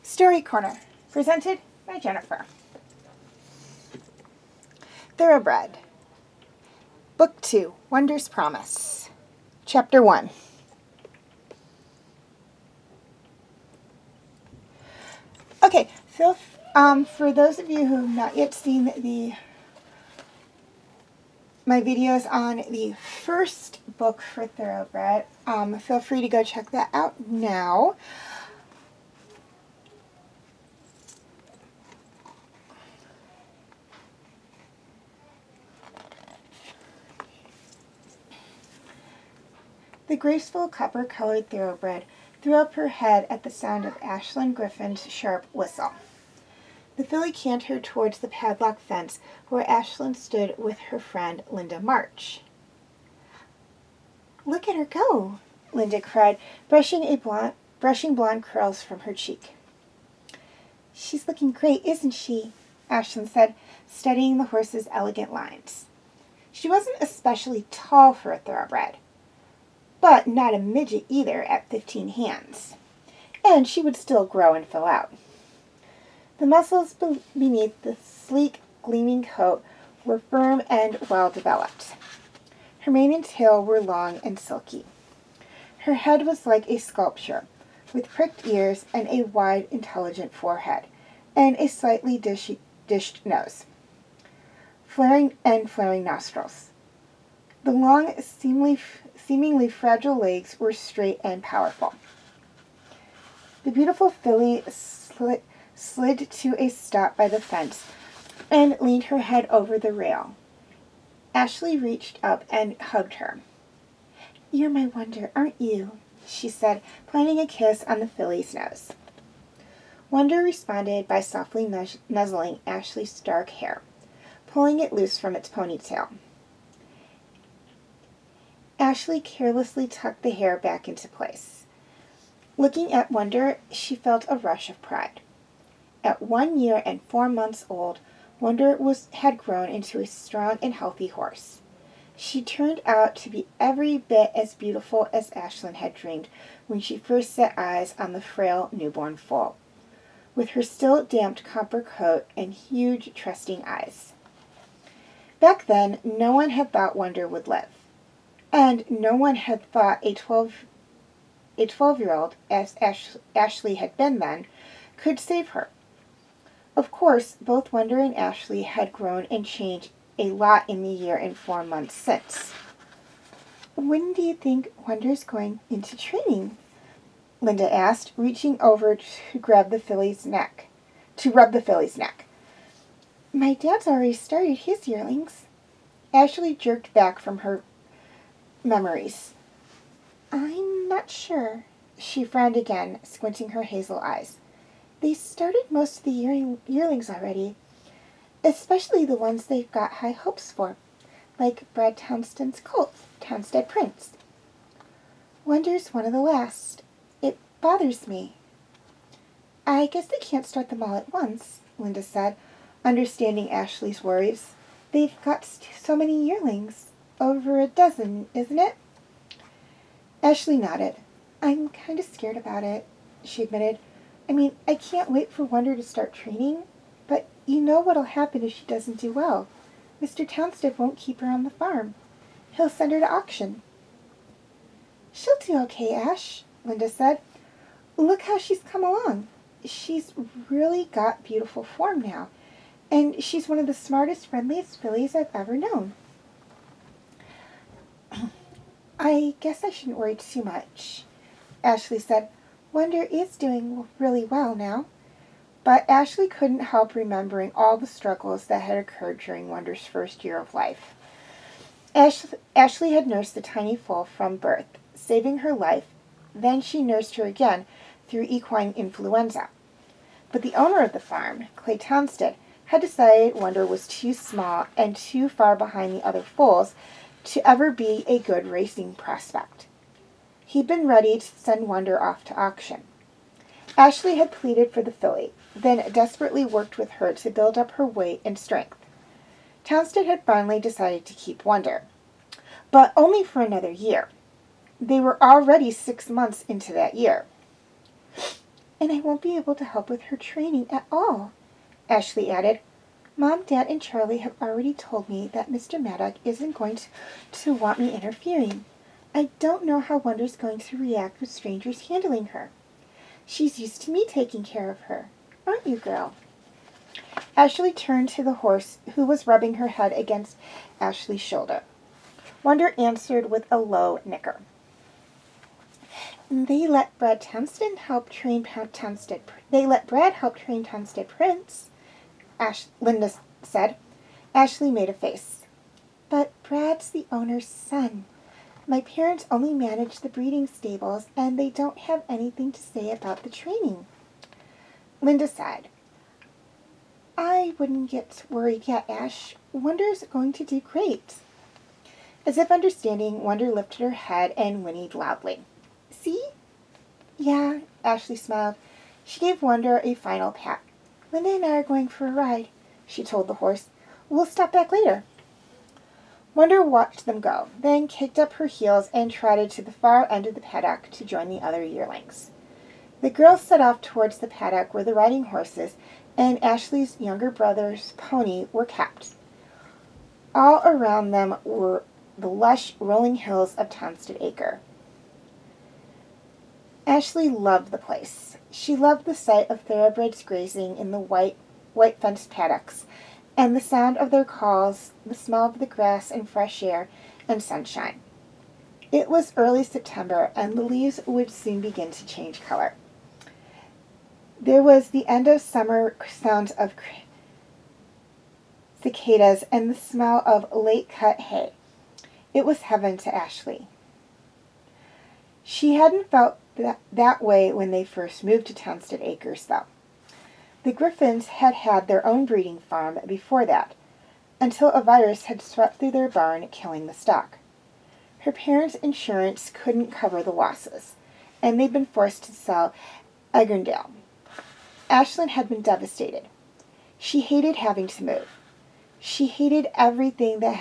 Story Corner, presented by Jennifer. Thoroughbred. Book 2, Wonder's Promise. Chapter 1. Okay, so for those of you who have not yet seen my videos on the first book for Thoroughbred, feel free to go check that out now. The graceful copper-colored Thoroughbred threw up her head at the sound of Ashleigh Griffen's sharp whistle. The filly cantered towards the padlock fence where Ashleigh stood with her friend Linda March. "Look at her go," Linda cried, brushing blonde curls from her cheek. "She's looking great, isn't she?" Ashleigh said, studying the horse's elegant lines. She wasn't especially tall for a Thoroughbred, but not a midget either at 15 hands, and she would still grow and fill out. The muscles beneath the sleek, gleaming coat were firm and well-developed. Her mane and tail were long and silky. Her head was like a sculpture, with pricked ears and a wide, intelligent forehead, and a slightly dished nose, flaring nostrils. The long, seemingly fragile legs were straight and powerful. The beautiful filly slid to a stop by the fence and leaned her head over the rail. Ashleigh reached up and hugged her. "You're my wonder, aren't you?" she said, planting a kiss on the filly's nose. Wonder responded by softly nuzzling Ashleigh's dark hair, pulling it loose from its ponytail. Ashleigh carelessly tucked the hair back into place. Looking at Wonder, she felt a rush of pride. At 1 year and 4 months old, Wonder had grown into a strong and healthy horse. She turned out to be every bit as beautiful as Ashleigh had dreamed when she first set eyes on the frail newborn foal, with her still damped copper coat and huge, trusting eyes. Back then, no one had thought Wonder would live, and no one had thought a 12-year-old, as Ashleigh had been then, could save her. Of course, both Wonder and Ashleigh had grown and changed a lot in the year and 4 months since. "When do you think Wonder's going into training?" Linda asked, reaching over to rub the filly's neck. "My dad's already started his yearlings." Ashleigh jerked back from her memories. "I'm not sure." She frowned again, squinting her hazel eyes. "They started most of the yearlings already, especially the ones they've got high hopes for, like Brad Townsend's colt, Townstead Prince. Wonder's one of the last. It bothers me." "I guess they can't start them all at once," Linda said, understanding Ashleigh's worries. "They've got so many yearlings." over a dozen, isn't it? Ashleigh nodded. I'm kind of scared about it, she admitted. I mean, I can't wait for Wonder to start training, but you know what'll happen if she doesn't do well. Mr. Townstead won't keep her on the farm. He'll send her to auction. She'll do okay, Ash, Linda said. Look how she's come along. She's really got beautiful form now, and she's one of the smartest, friendliest fillies I've ever known. I guess I shouldn't worry too much, Ashleigh said. Wonder is doing really well now. But Ashleigh couldn't help remembering all the struggles that had occurred during Wonder's first year of life. Ashleigh had nursed the tiny foal from birth, saving her life. Then she nursed her again through equine influenza. But the owner of the farm, Clay Townstead, had decided Wonder was too small and too far behind the other foals to ever be a good racing prospect. He'd been ready to send Wonder off to auction. Ashleigh had pleaded for the filly, then desperately worked with her to build up her weight and strength. Townstead had finally decided to keep Wonder, but only for another year. They were already 6 months into that year. And I won't be able to help with her training at all, Ashleigh added. Mom, Dad, and Charlie have already told me that Mr. Maddock isn't going to want me interfering. I don't know how Wonder's going to react with strangers handling her. She's used to me taking care of her. Aren't you, girl? Ashleigh turned to the horse, who was rubbing her head against Ashleigh's shoulder. Wonder answered with a low nicker. They let Brad help train Townstead Prince, Linda said. Ashleigh made a face. But Brad's the owner's son. My parents only manage the breeding stables, and they don't have anything to say about the training. Linda sighed. I wouldn't get worried yet, Ash. Wonder's going to do great. As if understanding, Wonder lifted her head and whinnied loudly. See? Yeah, Ashleigh smiled. She gave Wonder a final pat. Linda and I are going for a ride, she told the horse. We'll stop back later. Wonder watched them go, then kicked up her heels and trotted to the far end of the paddock to join the other yearlings. The girls set off towards the paddock where the riding horses and Ashleigh's younger brother's pony were kept. All around them were the lush, rolling hills of Townstead Acre. Ashleigh loved the place. She loved the sight of thoroughbreds grazing in the white-fenced paddocks, and the sound of their calls, the smell of the grass and fresh air and sunshine. It was early September, and the leaves would soon begin to change color. There was the end of summer sounds of cicadas and the smell of late-cut hay. It was heaven to Ashleigh. She hadn't felt that way when they first moved to Townstead Acres, though. The Griffins had had their own breeding farm before that, until a virus had swept through their barn, killing the stock. Her parents' insurance couldn't cover the losses, and they'd been forced to sell Eggerndale. Ashleigh had been devastated. She hated having to move. She hated everything that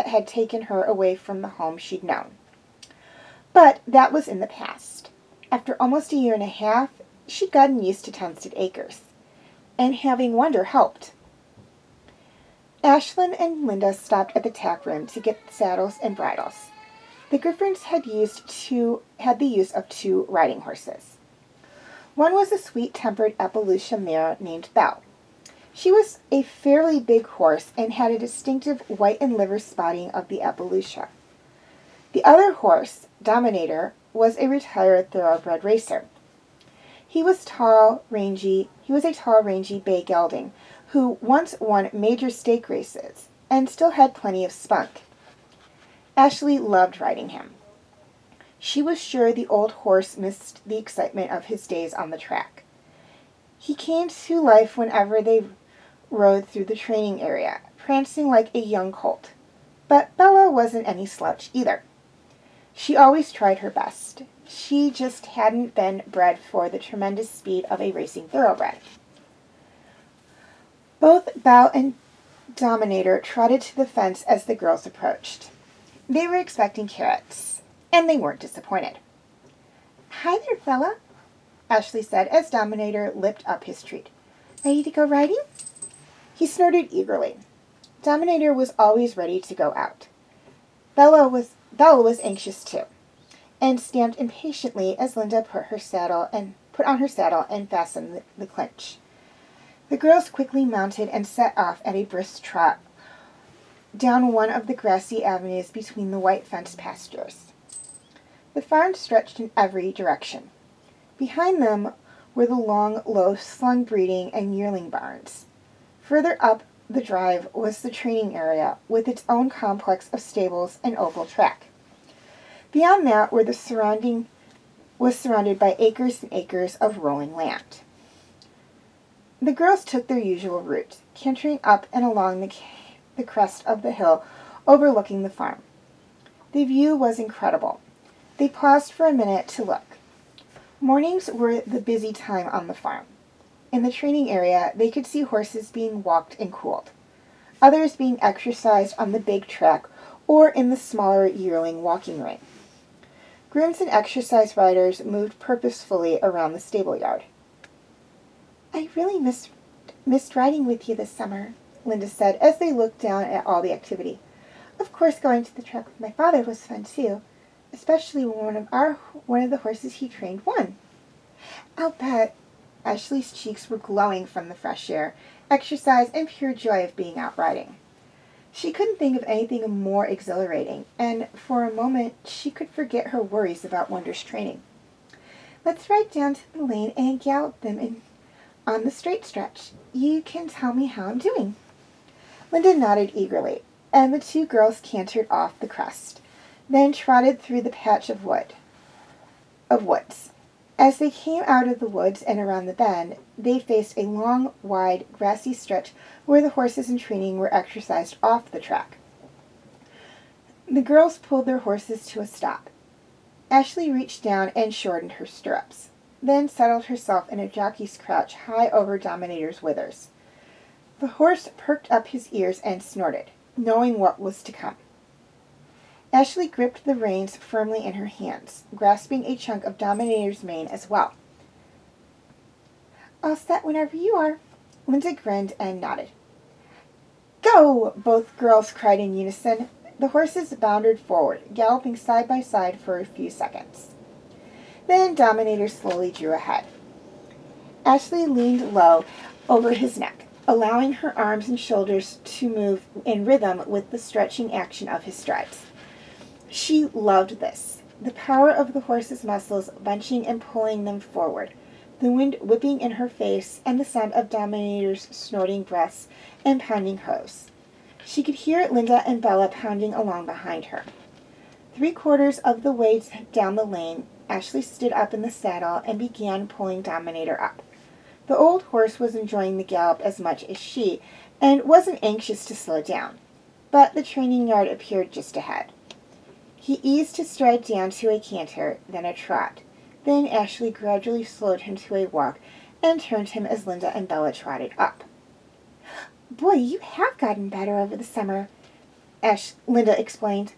had taken her away from the home she'd known. But that was in the past. After almost a year and a half, she'd gotten used to Townstead Acres, and having Wonder helped. Ashleigh and Linda stopped at the tack room to get saddles and bridles. The Griffins had the use of 2 riding horses. One was a sweet-tempered Appaloosa mare named Belle. She was a fairly big horse and had a distinctive white and liver spotting of the Appaloosa. The other horse, Dominator, was a retired thoroughbred racer. He was a tall, rangy bay gelding who once won major stake races and still had plenty of spunk. Ashleigh loved riding him. She was sure the old horse missed the excitement of his days on the track. He came to life whenever they rode through the training area, prancing like a young colt. But Bella wasn't any slouch either. She always tried her best. She just hadn't been bred for the tremendous speed of a racing thoroughbred. Both Belle and Dominator trotted to the fence as the girls approached. They were expecting carrots, and they weren't disappointed. "Hi there, Bella," Ashleigh said as Dominator lipped up his treat. "Ready to go riding?" He snorted eagerly. Dominator was always ready to go out. Bella was anxious too, and stamped impatiently as Linda put on her saddle and fastened the clinch. The girls quickly mounted and set off at a brisk trot down one of the grassy avenues between the white fenced pastures. The farm stretched in every direction. Behind them were the long, low-slung breeding and yearling barns. Further up the drive was the training area, with its own complex of stables and oval track. Beyond that was surrounded by acres and acres of rolling land. The girls took their usual route, cantering up and along the crest of the hill overlooking the farm. The view was incredible. They paused for a minute to look. Mornings were the busy time on the farm. In the training area, they could see horses being walked and cooled, others being exercised on the big track or in the smaller yearling walking ring. Grooms and exercise riders moved purposefully around the stable yard. "I really missed riding with you this summer," Linda said as they looked down at all the activity. "Of course, going to the track with my father was fun too, especially when one of the horses he trained won." "I'll bet." Ashleigh's cheeks were glowing from the fresh air, exercise, and pure joy of being out riding. She couldn't think of anything more exhilarating, and for a moment she could forget her worries about Wonder's training. "Let's ride down to the lane and gallop them on the straight stretch. You can tell me how I'm doing." Linda nodded eagerly, and the two girls cantered off the crest, then trotted through the patch of woods. As they came out of the woods and around the bend, they faced a long, wide, grassy stretch where the horses in training were exercised off the track. The girls pulled their horses to a stop. Ashleigh reached down and shortened her stirrups, then settled herself in a jockey's crouch high over Dominator's withers. The horse perked up his ears and snorted, knowing what was to come. Ashleigh gripped the reins firmly in her hands, grasping a chunk of Dominator's mane as well. "All set whenever you are." Linda grinned and nodded. "Go!" both girls cried in unison. The horses bounded forward, galloping side by side for a few seconds. Then Dominator slowly drew ahead. Ashleigh leaned low over his neck, allowing her arms and shoulders to move in rhythm with the stretching action of his strides. She loved this, the power of the horse's muscles bunching and pulling them forward, the wind whipping in her face, and the sound of Dominator's snorting breaths and pounding hooves. She could hear Linda and Bella pounding along behind her. 3/4 of the way down the lane, Ashleigh stood up in the saddle and began pulling Dominator up. The old horse was enjoying the gallop as much as she, and wasn't anxious to slow down, but the training yard appeared just ahead. He eased his stride down to a canter, then a trot. Then Ashleigh gradually slowed him to a walk and turned him as Linda and Bella trotted up. "Boy, you have gotten better over the summer," Linda explained.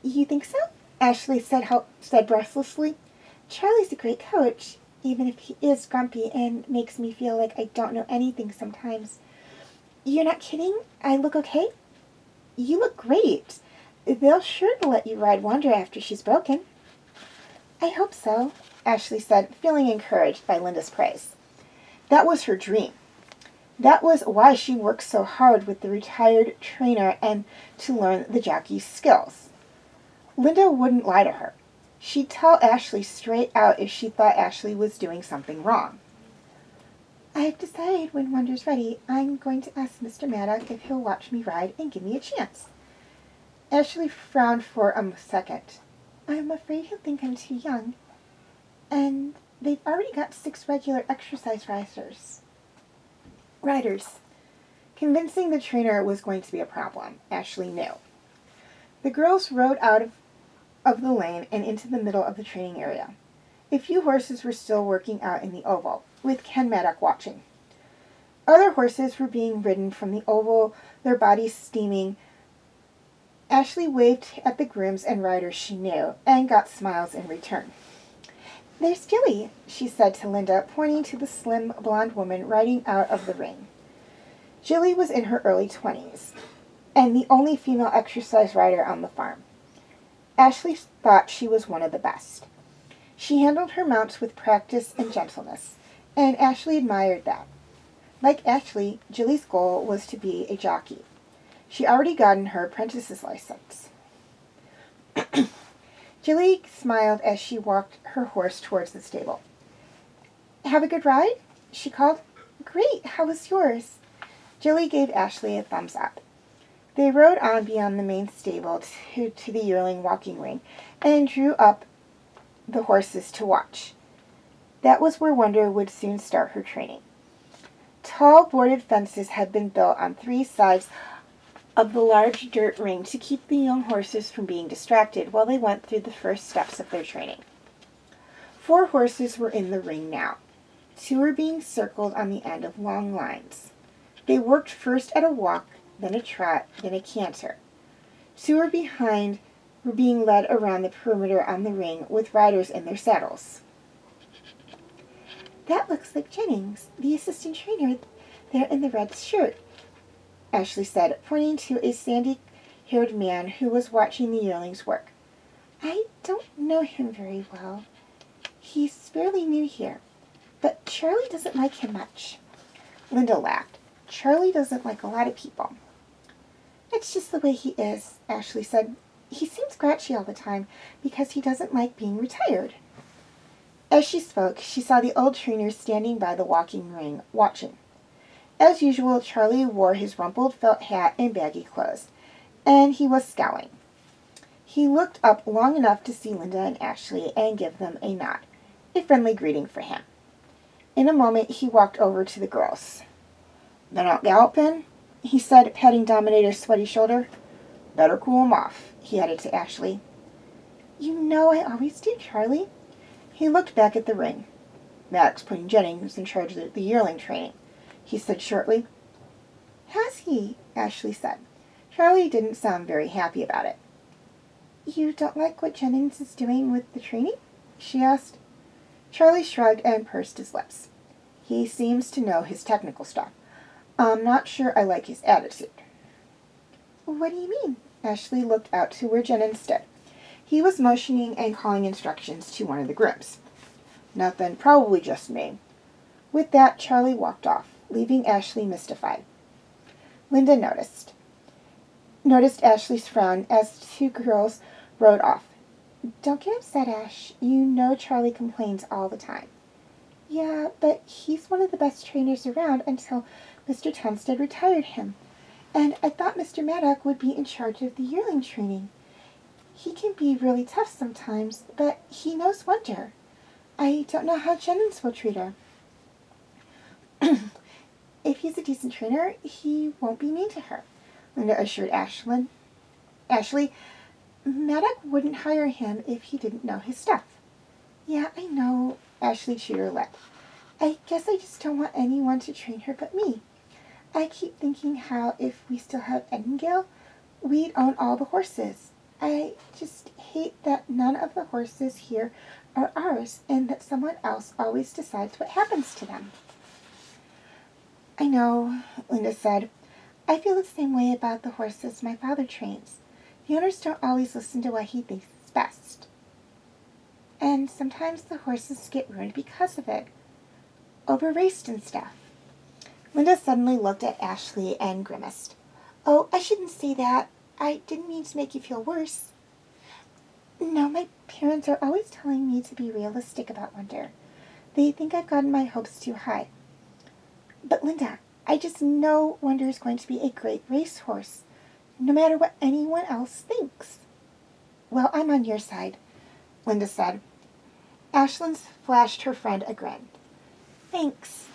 "You think so?" Ashleigh said breathlessly. "Charlie's a great coach, even if he is grumpy and makes me feel like I don't know anything sometimes. You're not kidding? I look okay?" "You look great. They'll sure to let you ride Wonder after she's broken." "I hope so," Ashleigh said, feeling encouraged by Linda's praise. That was her dream. That was why she worked so hard with the retired trainer and to learn the jockey's skills. Linda wouldn't lie to her. She'd tell Ashleigh straight out if she thought Ashleigh was doing something wrong. "I've decided when Wonder's ready, I'm going to ask Mr. Maddock if he'll watch me ride and give me a chance." Ashleigh frowned for a second. "I'm afraid he'll think I'm too young. And they've already got 6 regular exercise riders." Convincing the trainer was going to be a problem, Ashleigh knew. The girls rode out of the lane and into the middle of the training area. A few horses were still working out in the oval, with Ken Maddock watching. Other horses were being ridden from the oval, their bodies steaming. Ashleigh waved at the grooms and riders she knew, and got smiles in return. "There's Jilly," she said to Linda, pointing to the slim, blonde woman riding out of the ring. Jilly was in her early 20s, and the only female exercise rider on the farm. Ashleigh thought she was one of the best. She handled her mounts with practice and gentleness, and Ashleigh admired that. Like Ashleigh, Jilly's goal was to be a jockey. She already gotten her apprentice's license. Jilly smiled as she walked her horse towards the stable. "Have a good ride?" she called. "Great, how was yours?" Jilly gave Ashleigh a thumbs up. They rode on beyond the main stable to the yearling walking ring and drew up the horses to watch. That was where Wonder would soon start her training. Tall boarded fences had been built on 3 sides of the large dirt ring to keep the young horses from being distracted while they went through the first steps of their training. 4 horses were in the ring now. 2 were being circled on the end of long lines. They worked first at a walk, then a trot, then a canter. 2 were behind were being led around the perimeter on the ring with riders in their saddles. "That looks like Jennings, the assistant trainer there in the red shirt," Ashleigh said, pointing to a sandy-haired man who was watching the yearlings work. "I don't know him very well. He's fairly new here, but Charlie doesn't like him much." Linda laughed. "Charlie doesn't like a lot of people." "It's just the way he is," Ashleigh said. "He seems grouchy all the time because he doesn't like being retired." As she spoke, she saw the old trainer standing by the walking ring, watching. As usual, Charlie wore his rumpled felt hat and baggy clothes, and he was scowling. He looked up long enough to see Linda and Ashleigh and give them a nod, a friendly greeting for him. In a moment, he walked over to the girls. "Been out galloping?" he said, patting Dominator's sweaty shoulder. "Better cool him off," he added to Ashleigh. "You know I always do, Charlie." He looked back at the ring. "Maddox putting Jennings in charge of the yearling training," he said shortly. "Has he?" Ashleigh said. Charlie didn't sound very happy about it. "You don't like what Jennings is doing with the training?" she asked. Charlie shrugged and pursed his lips. "He seems to know his technical stuff. I'm not sure I like his attitude." "What do you mean?" Ashleigh looked out to where Jennings stood. He was motioning and calling instructions to one of the grooms. "Nothing, probably just me." With that, Charlie walked off, leaving Ashleigh mystified. Linda noticed Ashleigh's frown as the 2 girls rode off. "Don't get upset, Ash. You know Charlie complains all the time." "Yeah, but he's one of the best trainers around until Mr. Tunstead retired him. And I thought Mr. Maddox would be in charge of the yearling training. He can be really tough sometimes, but he knows Wonder. I don't know how Jennings will treat her." "If he's a decent trainer, he won't be mean to her," Linda assured Ashleigh. "Maddox wouldn't hire him if he didn't know his stuff." "Yeah, I know," Ashleigh chewed her lip. "I guess I just don't want anyone to train her but me. I keep thinking how if we still have Edengale, we'd own all the horses. I just hate that none of the horses here are ours and that someone else always decides what happens to them." "I know," Linda said. "I feel the same way about the horses my father trains. The owners don't always listen to what he thinks is best. And sometimes the horses get ruined because of it. Over-raced and stuff." Linda suddenly looked at Ashleigh and grimaced. "Oh, I shouldn't say that. I didn't mean to make you feel worse." "No, my parents are always telling me to be realistic about Wonder. They think I've gotten my hopes too high. But Linda, I just know Wonder is going to be a great racehorse, no matter what anyone else thinks." "Well, I'm on your side," Linda said. Ashleigh flashed her friend a grin. "Thanks."